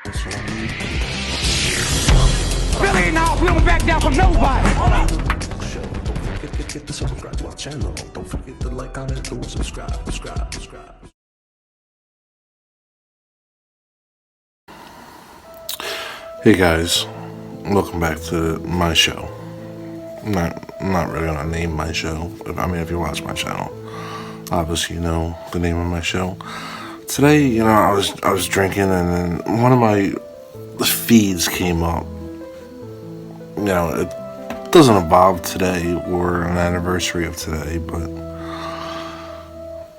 Billy and all, we don't back down from nobody. Don't forget to subscribe to our channel. Don't forget to like, comment, and subscribe. Hey guys, welcome back to my show. I'm not really gonna name my show. If you watch my channel, obviously you know the name of my show. Today, I was drinking, and then one of my feeds came up. It doesn't involve today or an anniversary of today, but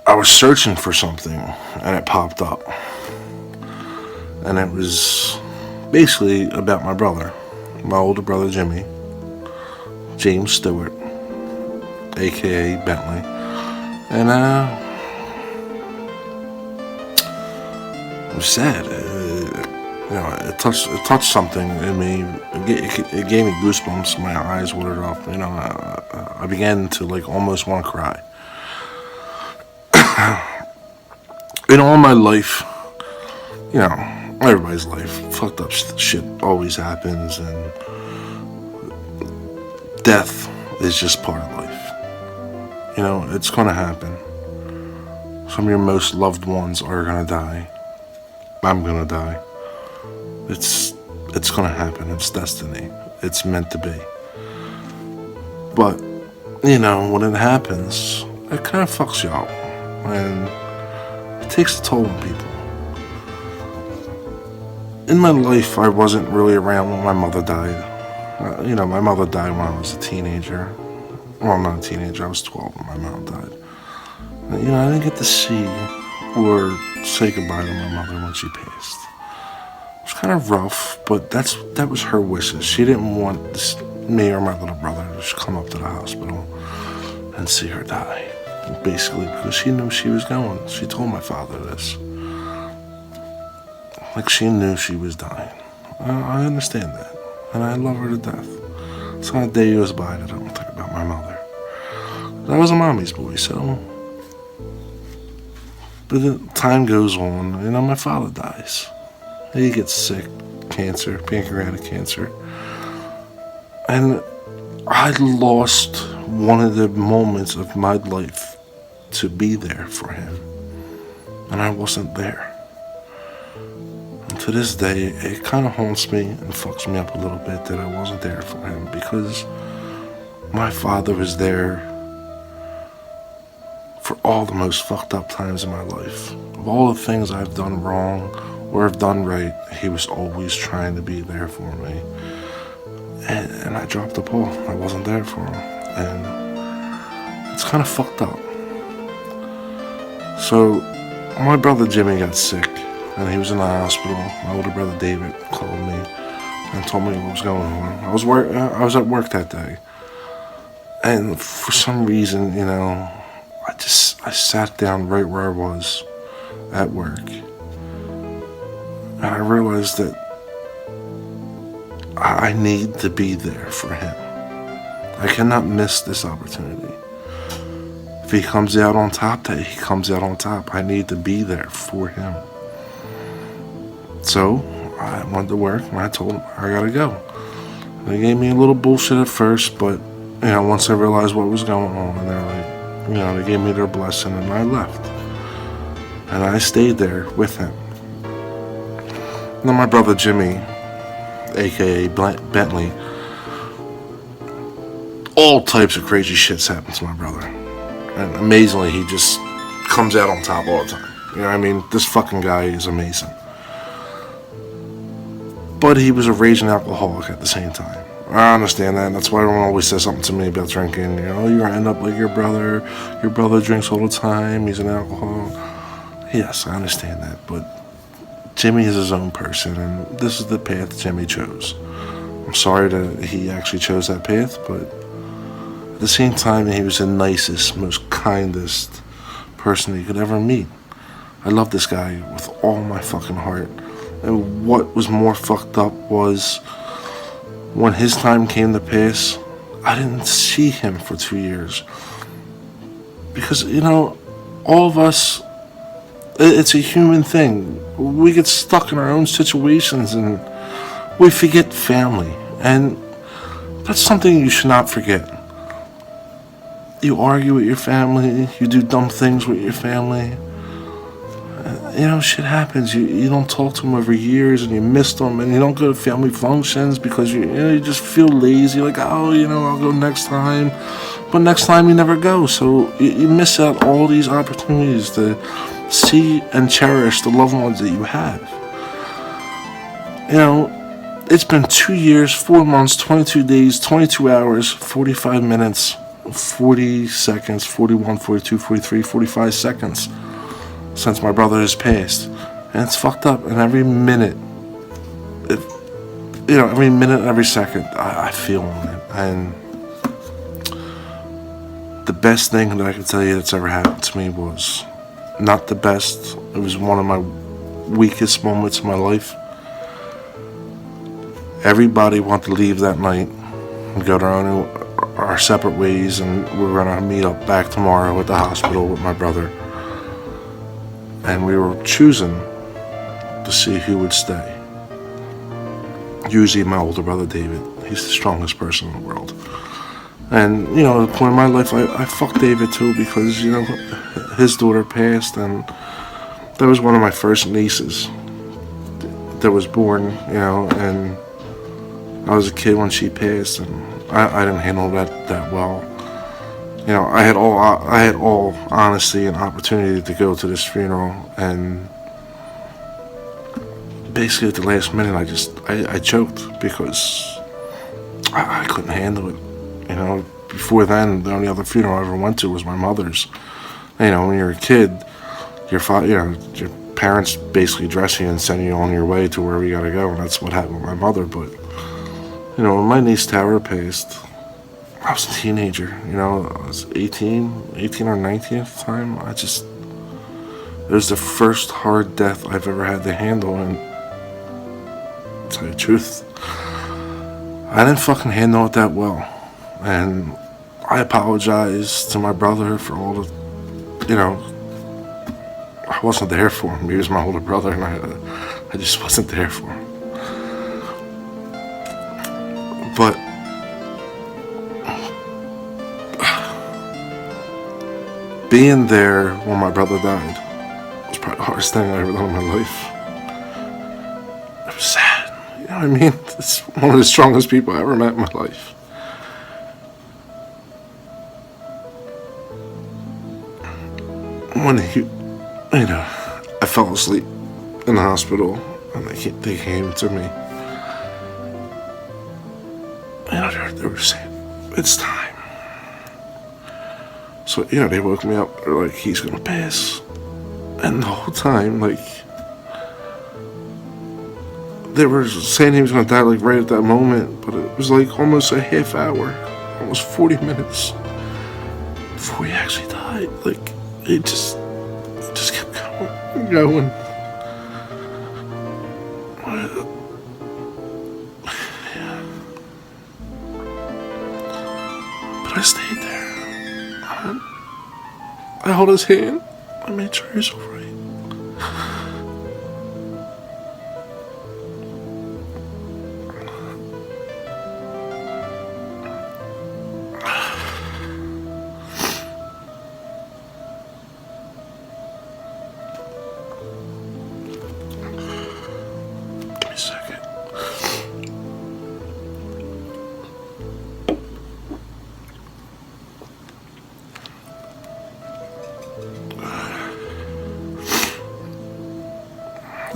I was searching for something, and it popped up, and it was basically about my brother, my older brother Jimmy, James Stewart, aka Bentley, and it was sad. It touched something in me. It gave me goosebumps. My eyes watered up. I began to almost want to cry. In all my life, everybody's life, fucked up shit always happens, and death is just part of life. It's gonna happen. Some of your most loved ones are gonna die. I'm gonna die. It's gonna happen. It's destiny. It's meant to be. But, when it happens, it kind of fucks you up, and it takes a toll on people. In my life, I wasn't really around when my mother died. My mother died when I was a teenager. Well, not a teenager, I was 12 when my mom died. I didn't get to see or say goodbye to my mother when she passed. It was kind of rough, but that was her wishes. She didn't want me or my little brother to just come up to the hospital and see her die. Basically, because she knew she was going. She told my father this. She knew she was dying. I understand that, and I love her to death. It's not a day goes by that I don't think about my mother. I was a mommy's boy, so. But the time goes on, my father dies. He gets sick, cancer, pancreatic cancer. And I lost one of the moments of my life to be there for him. And I wasn't there. And to this day, it kind of haunts me and fucks me up a little bit that I wasn't there for him, because my father was there for all the most fucked up times in my life. Of all the things I've done wrong or have done right, he was always trying to be there for me. And I dropped the ball. I wasn't there for him. And it's kind of fucked up. So, my brother Jimmy got sick, and he was in the hospital. My older brother David called me and told me what was going on. I was at work that day. And for some reason, I sat down right where I was at work, and I realized that I need to be there for him. I cannot miss this opportunity. If he comes out on top, he comes out on top. I need to be there for him. So I went to work, and I told him I gotta go. They gave me a little bullshit at first, but once I realized what was going on, they're like, they gave me their blessing, and I left. And I stayed there with him. And then my brother Jimmy, aka Bentley, all types of crazy shits happen to my brother. And amazingly, he just comes out on top all the time. This fucking guy is amazing. But he was a raging alcoholic at the same time. I understand that, and that's why everyone always says something to me about drinking. You're gonna end up like your brother. Your brother drinks all the time. He's an alcoholic. Yes, I understand that, but Jimmy is his own person, and this is the path Jimmy chose. I'm sorry that he actually chose that path, but at the same time, he was the nicest, most kindest person you could ever meet. I love this guy with all my fucking heart. And what was more fucked up was, when his time came to pass, I didn't see him for 2 years. Because, all of us It's a human thing. We get stuck in our own situations and we forget family. And that's something you should not forget. You argue with your family, you do dumb things with your family. Shit happens. You don't talk to them over years and you miss them and you don't go to family functions because you just feel lazy. Like, oh, I'll go next time. But next time you never go. So you miss out all these opportunities to see and cherish the loved ones that you have. It's been 2 years, 4 months, 22 days, 22 hours, 45 minutes, 40 seconds, 41, 42, 43, 45 seconds since my brother has passed. And it's fucked up. And every minute, every minute, every second, I feel it. And the best thing that I can tell you that's ever happened to me was not the best. It was one of my weakest moments in my life. Everybody wanted to leave that night and go our separate ways, and we were going to meet up back tomorrow at the hospital with my brother. And we were choosing to see who would stay. Usually my older brother David. He's the strongest person in the world. And, at the point in my life, I fucked David too because, his daughter passed, and that was one of my first nieces that was born, and I was a kid when she passed, and I didn't handle that well. I had all honesty and opportunity to go to this funeral, and basically at the last minute I choked because I couldn't handle it. Before then, the only other funeral I ever went to was my mother's. When you're a kid, your parents basically dress you and send you on your way to wherever you gotta go, and that's what happened with my mother. But when my niece Tara passed, I was a teenager. I was 18 or 19 at the time. It was the first hard death I've ever had to handle, and to tell you the truth, I didn't fucking handle it that well. And I apologize to my brother for all the, I wasn't there for him. He was my older brother, and I just wasn't there for him. But being there when my brother died was probably the hardest thing I ever done in my life. It was sad. You know what I mean? It's one of the strongest people I ever met in my life. When I fell asleep in the hospital, and they came to me. They were saying, it's time. So, they woke me up. They're like, he's gonna pass. And the whole time, they were saying he was gonna die, right at that moment. But it was almost a half hour, almost 40 minutes before he actually died. It just kept going. But I stayed there. I held his hand. I made sure he was all right. Give me a second.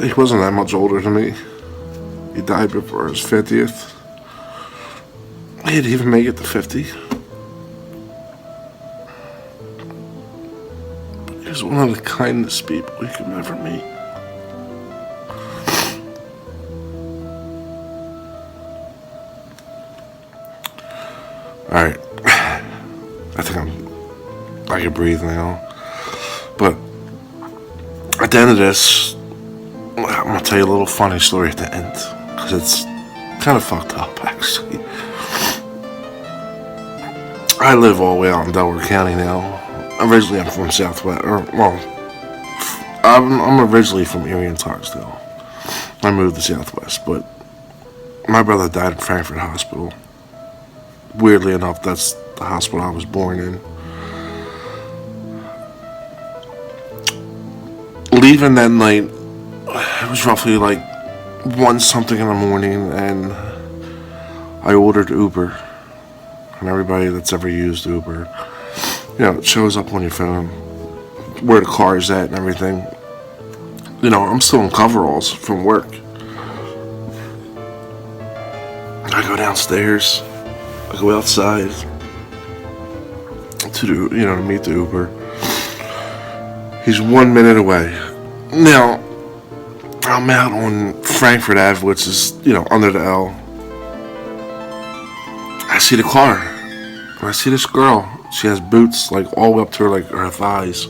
He wasn't that much older than me. He died before his 50th. He didn't even make it to 50. But he was one of the kindest people you could ever meet. Alright. I think I can breathe now. But at the end of this, I'm gonna tell you a little funny story at the end, because it's kind of fucked up, actually. I live all the way out in Delaware County now. Originally, I'm from Southwest, I'm originally from Erie and Tartsdale. I moved to Southwest, but my brother died in Frankfurt Hospital. Weirdly enough, that's the hospital I was born in. Leaving that night, it was roughly like 1 something in the morning, and I ordered Uber. And everybody that's ever used Uber, it shows up on your phone where the car is at and everything. I'm still in coveralls from work. I go downstairs, I go outside to to meet the Uber. He's 1 minute away. Now, I'm out on Frankfurt Ave, which is, under the L. I see the car. I see this girl. She has boots, like, all the way up to her thighs.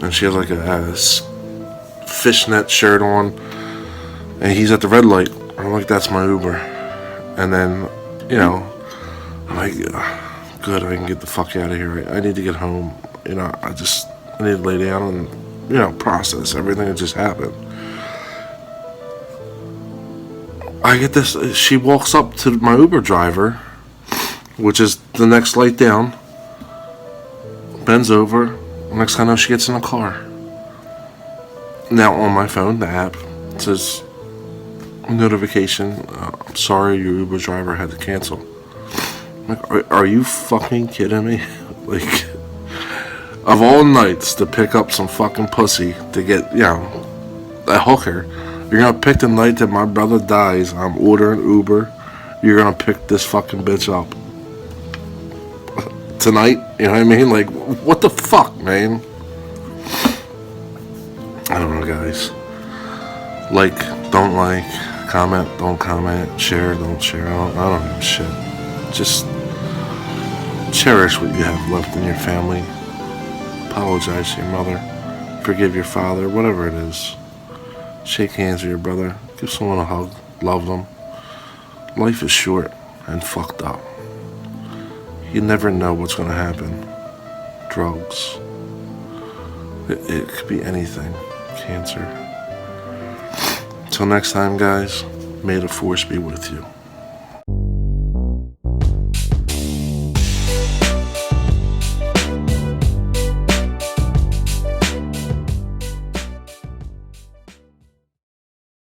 And she has, like, a fishnet shirt on. And he's at the red light. I'm like, that's my Uber. And then, I'm like, good, I can get the fuck out of here. I need to get home. I need to lay down and, process everything that just happened. I get this, she walks up to my Uber driver, which is the next light down, bends over, next thing I know she gets in the car. Now on my phone, the app, it says, notification, I'm sorry, your Uber driver had to cancel. I'm like, are you fucking kidding me? Like, of all nights to pick up some fucking pussy to get, a hooker, you're gonna pick the night that my brother dies, I'm ordering Uber, you're gonna pick this fucking bitch up. Tonight, you know what I mean? Like, what the fuck, man? I don't know, guys. Like, don't like, comment, don't comment, share, don't share, I don't give a shit. Just cherish what you have left in your family. Apologize to your mother, forgive your father, whatever it is. Shake hands with your brother, give someone a hug, love them. Life is short and fucked up. You never know what's going to happen. Drugs. It could be anything. Cancer. Till next time, guys, may the force be with you.